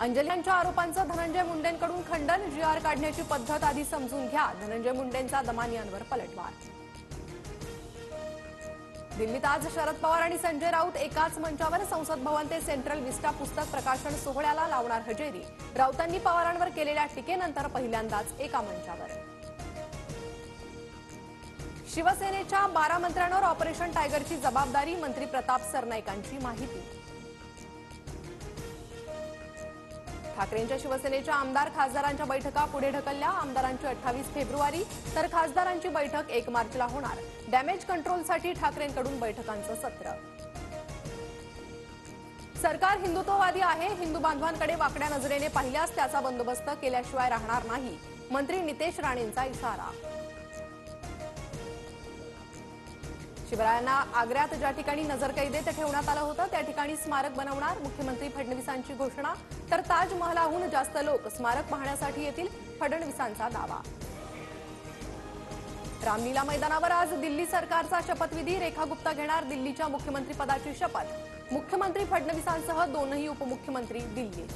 अंजली यांच्या आरोपांचं धनंजय मुंडेंकडून खंडन. जी.आर काढण्याची पद्धत आधी समजून घ्या. धनंजय मुंडेंचा दमानियांवर पलटवार. दिल्लीत आज शरद पवार आणि संजय राऊत एकाच मंचावर. संसद भवन ते सेंट्रल विस्टा पुस्तक प्रकाशन सोहळ्याला लावणार हजेरी. राऊतांनी पवारांवर केलेल्या टीकेनंतर पहिल्यांदाच एका मंचावर. शिवसेनेच्या 12 मंत्र्यांवर ऑपरेशन टायगरची जबाबदारी. मंत्री प्रताप सरनाईकांची माहिती. ठाकरेंच्या शिवसेनेच्या आमदार खासदारांच्या बैठका पुढे ढकलल्या. आमदारांची 28 फेब्रुवारी तर खासदारांची बैठक 1 मार्चला होणार. डॅमेज कंट्रोलसाठी ठाकरेंकडून बैठकांचं सत्र. सरकार हिंदुत्ववादी आहे. हिंदू बांधवांकडे वाकड्या नजरेने पाहिल्यास त्याचा बंदोबस्त केल्याशिवाय राहणार नाही. मंत्री नितेश राणेंचा इशारा. शिवरायांना आग्र्यात ज्या ठिकाणी नजरकैदेत ठेवण्यात आलं होतं त्या ठिकाणी स्मारक बनवणार. मुख्यमंत्री फडणवीसांची घोषणा. तर ताजमहलाहून जास्त लोक स्मारक पाहण्यासाठी येतील. फडणवीसांचा दावा. रामलीला मैदानावर आज दिल्ली सरकारचा शपथविधी. रेखा गुप्ता घेणार दिल्लीच्या मुख्यमंत्रीपदाची शपथ. मुख्यमंत्री फडणवीसांसह 2 उपमुख्यमंत्री दिल्लीत.